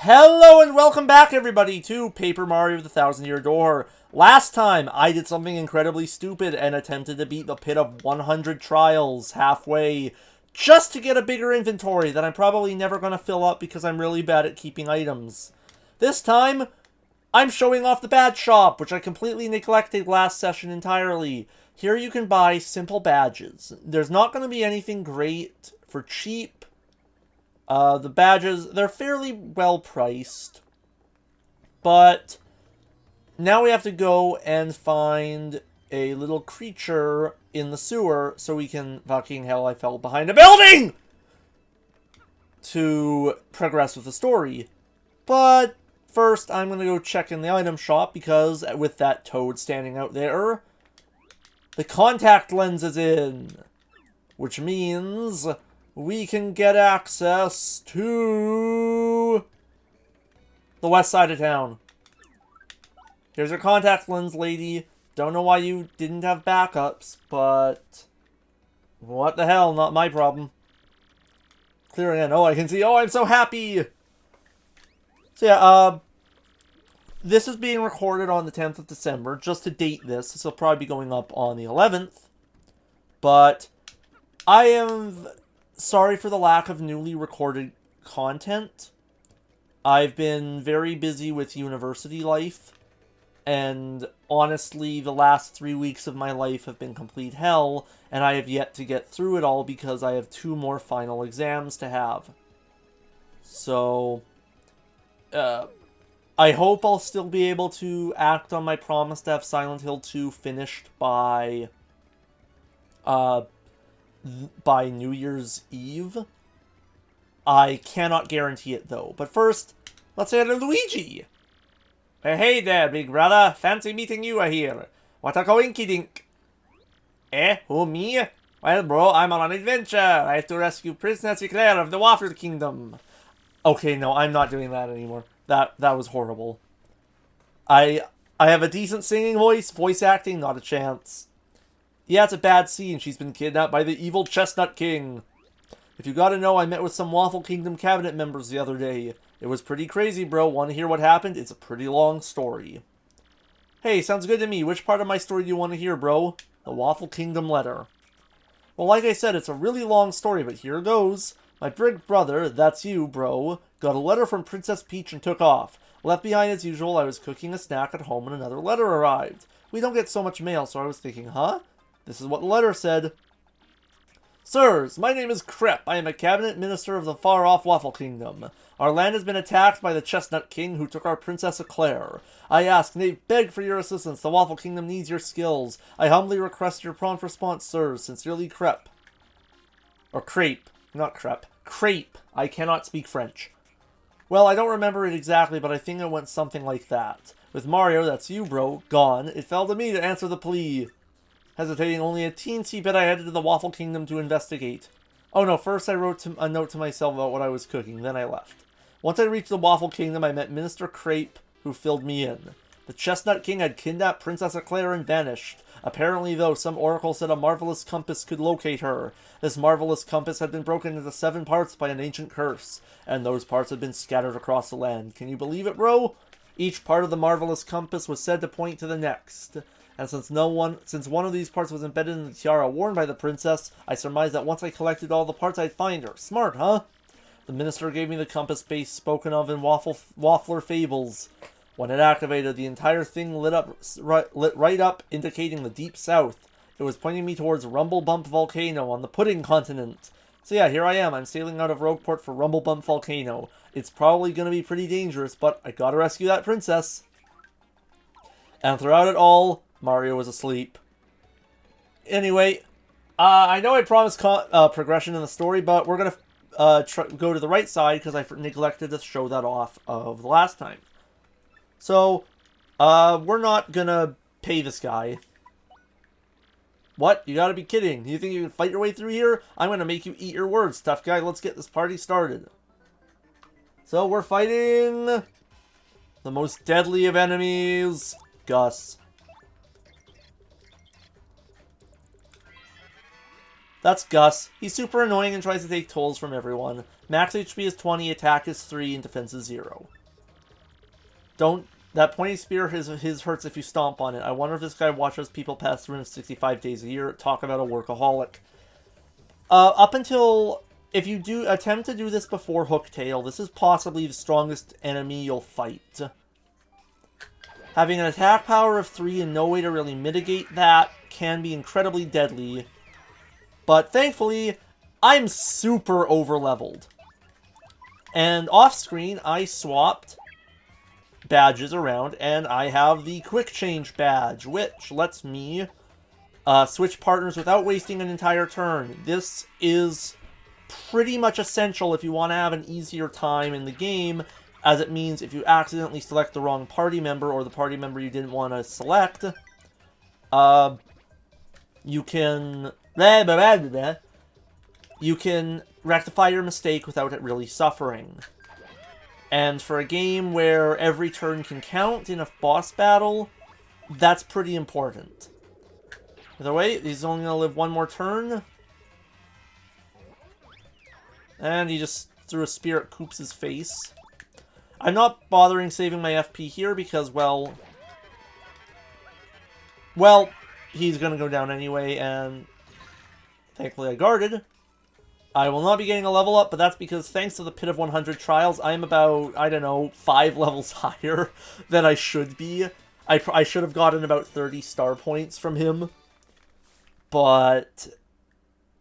Hello and welcome back, everybody, to Paper Mario the Thousand-Year Door. Last time, I did something incredibly stupid and attempted to beat the pit of 100 trials halfway, just to get a bigger inventory that I'm probably never going to fill up because I'm really bad at keeping items. This time, I'm showing off the badge shop, which I completely neglected last session entirely. Here you can buy simple badges. There's not going to be anything great for cheap. The badges, they're fairly well priced, but now we have to go and find a little creature in the sewer so we can, fucking hell, I fell behind a building! To progress with the story. But first, I'm going to go check in the item shop because with that toad standing out there, the contact lens is in, which means we can get access to the west side of town. Here's your contact lens, lady. Don't know why you didn't have backups, but what the hell, not my problem. Clearing in. Oh, I can see. Oh, I'm so happy. So yeah, this is being recorded on the 10th of December. Just to date this will probably be going up on the 11th. But I am sorry for the lack of newly recorded content. I've been very busy with university life, and honestly, the last 3 weeks of my life have been complete hell, and I have yet to get through it all because I have 2 more final exams to have. So, I hope I'll still be able to act on my promise to have Silent Hill 2 finished by New Year's Eve. I cannot guarantee it, though. But first, let's say hello to Luigi. Hey there, big brother. Fancy meeting you here. What a coinky-dink. Who, me? Well, bro, I'm on an adventure. I have to rescue Princess Eclair of the Waffle Kingdom. Okay, no, I'm not doing that anymore. That was horrible. I have a decent singing voice acting, not a chance. Yeah, it's a bad scene. She's been kidnapped by the evil Chestnut King. If you gotta know, I met with some Waffle Kingdom cabinet members the other day. It was pretty crazy, bro. Want to hear what happened? It's a pretty long story. Hey, sounds good to me. Which part of my story do you want to hear, bro? The Waffle Kingdom letter. Well, like I said, it's a really long story, but here goes. My big brother, that's you, bro, got a letter from Princess Peach and took off. Left behind as usual, I was cooking a snack at home when another letter arrived. We don't get so much mail, so I was thinking, huh? This is what the letter said. Sirs, my name is Crep. I am a cabinet minister of the far-off Waffle Kingdom. Our land has been attacked by the Chestnut King who took our Princess Eclair. I ask, nay, beg for your assistance. The Waffle Kingdom needs your skills. I humbly request your prompt response, sirs. Sincerely, Crep. Or Crepe. Not Crep. Crepe. I cannot speak French. Well, I don't remember it exactly, but I think it went something like that. With Mario, that's you, bro, gone, it fell to me to answer the plea. Hesitating only a teensy bit, I headed to the Waffle Kingdom to investigate. Oh no, first I wrote a note to myself about what I was cooking, then I left. Once I reached the Waffle Kingdom, I met Minister Crepe, who filled me in. The Chestnut King had kidnapped Princess Eclair and vanished. Apparently, though, some oracle said a marvelous compass could locate her. This marvelous compass had been broken into 7 parts by an ancient curse, and those parts had been scattered across the land. Can you believe it, bro? Each part of the marvelous compass was said to point to the next. And since one of these parts was embedded in the tiara worn by the princess, I surmised that once I collected all the parts, I'd find her. Smart, huh? The minister gave me the compass base spoken of in Waffler fables. When it activated, the entire thing lit right up, indicating the deep south. It was pointing me towards Rumble Bump Volcano on the Pudding Continent. So yeah, here I am. I'm sailing out of Rogueport for Rumble Bump Volcano. It's probably going to be pretty dangerous, but I gotta rescue that princess. And throughout it all, Mario was asleep. Anyway, I know I promised progression in the story, but we're going to go to the right side because I neglected to show that off of the last time. So, we're not going to pay this guy. What? You gotta be kidding. You think you can fight your way through here? I'm going to make you eat your words, tough guy. Let's get this party started. So, we're fighting the most deadly of enemies, Gus. That's Gus. He's super annoying and tries to take tolls from everyone. Max HP is 20, attack is 3, and defense is 0. Don't... That pointy spear, his hurts if you stomp on it. I wonder if this guy watches people pass 365 days a year. Talk about a workaholic. Up until... If you do attempt to do this before Hooktail, this is possibly the strongest enemy you'll fight. Having an attack power of 3 and no way to really mitigate that can be incredibly deadly. But thankfully, I'm super over-leveled. And off-screen, I swapped badges around, and I have the Quick Change badge, which lets me switch partners without wasting an entire turn. This is pretty much essential if you want to have an easier time in the game, as it means if you accidentally select the wrong party member or the party member you didn't want to select, you can rectify your mistake without it really suffering. And for a game where every turn can count in a boss battle, that's pretty important. By the way, he's only going to live one more turn. And he just threw a spear at Koops' face. I'm not bothering saving my FP here because, well, he's going to go down anyway, and thankfully I guarded. I will not be getting a level up, but that's because thanks to the Pit of 100 trials, I'm about, I don't know, 5 levels higher than I should be. I should have gotten about 30 star points from him, but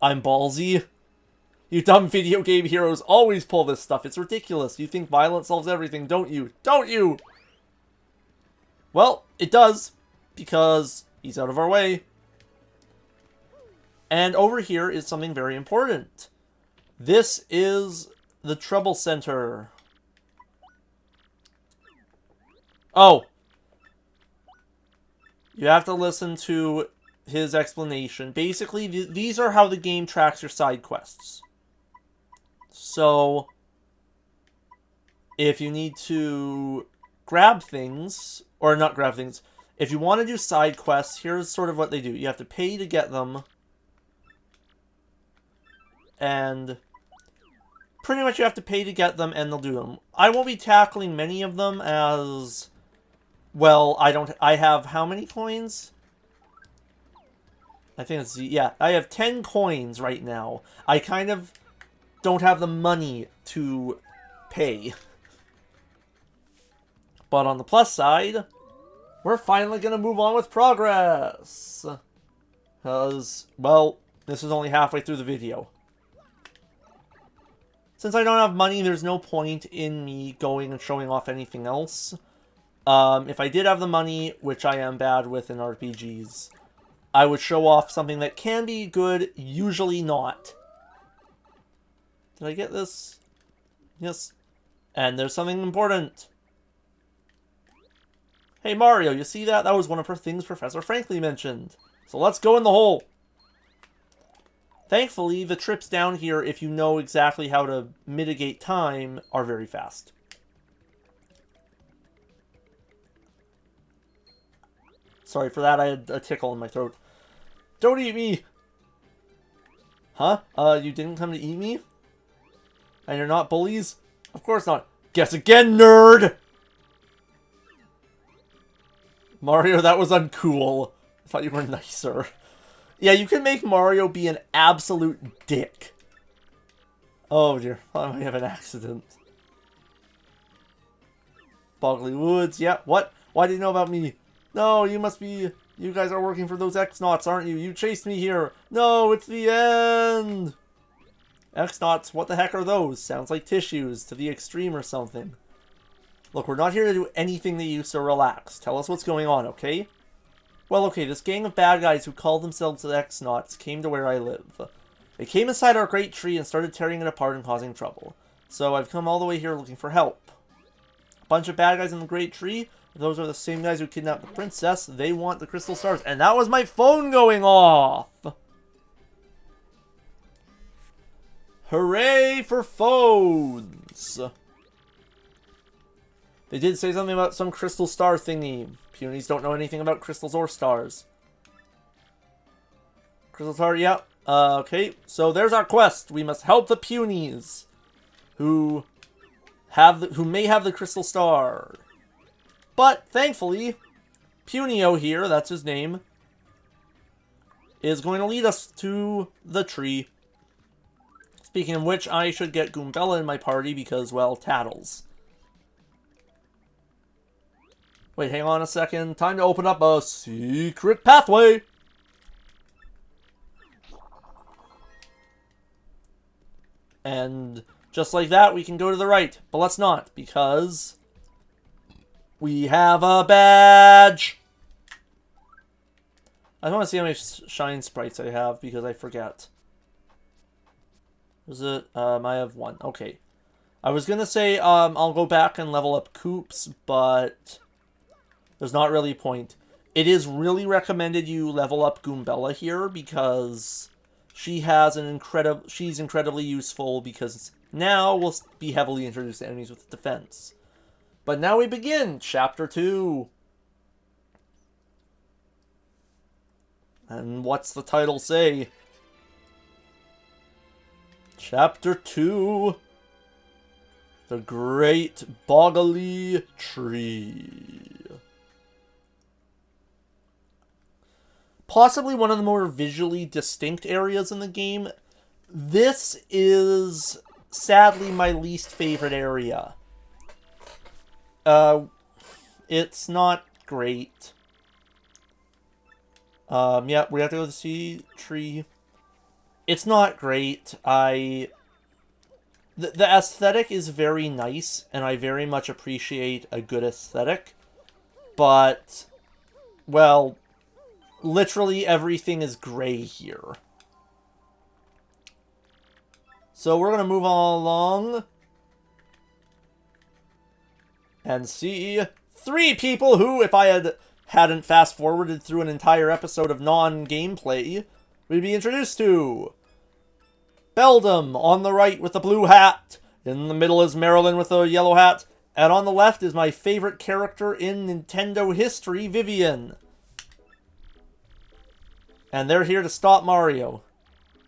I'm ballsy. You dumb video game heroes always pull this stuff. It's ridiculous. You think violence solves everything, don't you? Don't you? Well, it does, because he's out of our way. And over here is something very important. This is the Trouble Center. Oh. You have to listen to his explanation. Basically, these are how the game tracks your side quests. So, if you need to grab things, or not grab things, if you want to do side quests, here's sort of what they do. You have to pay to get them, and pretty much you have to pay to get them, and they'll do them. I won't be tackling many of them as, well, I have how many coins? I think it's, yeah, I have 10 coins right now. I kind of don't have the money to pay. But on the plus side, we're finally going to move on with progress. Because, well, this is only halfway through the video. Since I don't have money, there's no point in me going and showing off anything else. If I did have the money, which I am bad with in RPGs, I would show off something that can be good, usually not. Did I get this? Yes. And there's something important. Hey Mario, you see that? That was one of her things Professor Franklin mentioned. So let's go in the hole. Thankfully, the trips down here, if you know exactly how to mitigate time, are very fast. Sorry for that, I had a tickle in my throat. Don't eat me! Huh? You didn't come to eat me? And you're not bullies? Of course not. Guess again, nerd! Mario, that was uncool. I thought you were nicer. Yeah, you can make Mario be an absolute dick. Oh dear, I might have an accident. Boggly Woods, yeah, what? Why do you know about me? No, you must be... You guys are working for those X-Nauts, aren't you? You chased me here. No, it's the end! X-Nauts, what the heck are those? Sounds like tissues to the extreme or something. Look, we're not here to do anything to you, so relax. Tell us what's going on, okay? Well, okay, this gang of bad guys who call themselves the X-Nauts came to where I live. They came inside our great tree and started tearing it apart and causing trouble. So I've come all the way here looking for help. A bunch of bad guys in the great tree. Those are the same guys who kidnapped the princess. They want the crystal stars. And that was my phone going off! Hooray for phones! They did say something about some crystal star thingy. Punies don't know anything about crystals or stars. Crystal star, yeah. Okay, so there's our quest. We must help the Punies. who may have the Crystal Star. But thankfully, Punio here, that's his name, is going to lead us to the tree. Speaking of which, I should get Goombella in my party because, well, Tattles. Wait, hang on a second. Time to open up a secret pathway! And just like that, we can go to the right. But let's not, because we have a badge! I want to see how many shine sprites I have, because I forget. Is it? I have 1. Okay. I was gonna say, I'll go back and level up Koops, but there's not really a point. It is really recommended you level up Goombella here, because she's incredibly useful, because now we'll be heavily introduced to enemies with defense. But now we begin Chapter 2. And what's the title say? Chapter 2. The Great Boggly Tree. Possibly one of the more visually distinct areas in the game. This is sadly my least favorite area. It's not great. Yeah, we have to go to the sea tree. It's not great. The aesthetic is very nice, and I very much appreciate a good aesthetic. But, well, literally everything is gray here. So we're gonna move on along and see 3 people who, if I hadn't fast-forwarded through an entire episode of non-gameplay, we'd be introduced to. Beldum, on the right with the blue hat. In the middle is Marilyn with the yellow hat. And on the left is my favorite character in Nintendo history, Vivian. And they're here to stop Mario.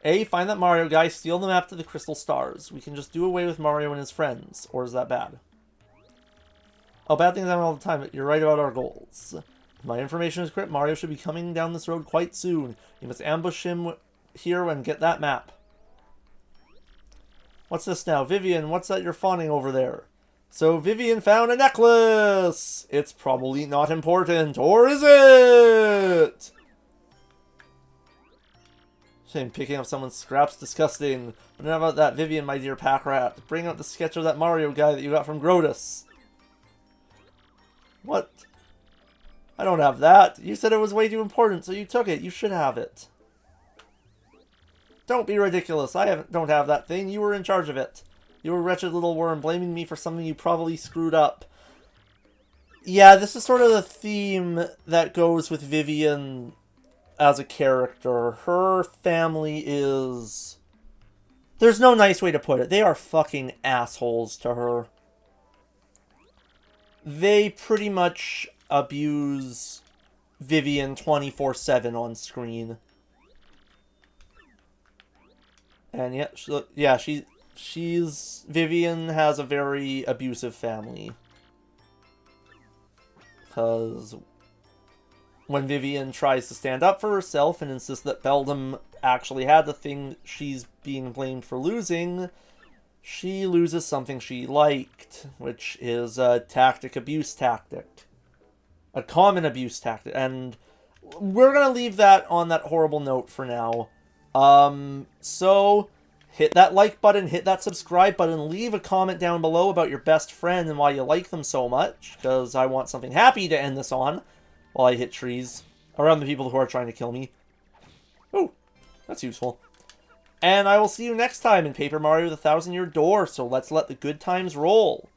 A, find that Mario guy, steal the map to the Crystal Stars. We can just do away with Mario and his friends. Or is that bad? Oh, bad things happen all the time, but you're right about our goals. If my information is correct, Mario should be coming down this road quite soon. You must ambush him here and get that map. What's this now? Vivian, what's that you're fawning over there? So Vivian found a necklace! It's probably not important, or is it? Shame, picking up someone's scraps, disgusting. But not about that, Vivian, my dear pack rat. Bring out the sketch of that Mario guy that you got from Grotus. What? I don't have that. You said it was way too important, so you took it. You should have it. Don't be ridiculous. Don't have that thing. You were in charge of it. You were a wretched little worm, blaming me for something you probably screwed up. Yeah, this is sort of the theme that goes with Vivian as a character. Her family is... There's no nice way to put it. They are fucking assholes to her. They pretty much abuse Vivian 24/7 on screen. And yeah, Vivian has a very abusive family. Because when Vivian tries to stand up for herself and insist that Beldum actually had the thing she's being blamed for losing, she loses something she liked, which is a abuse tactic. A common abuse tactic. And we're going to leave that on that horrible note for now. So hit that like button, hit that subscribe button, leave a comment down below about your best friend and why you like them so much, because I want something happy to end this on while I hit trees around the people who are trying to kill me. Ooh, that's useful. And I will see you next time in Paper Mario: The Thousand-Year Door, so let's let the good times roll.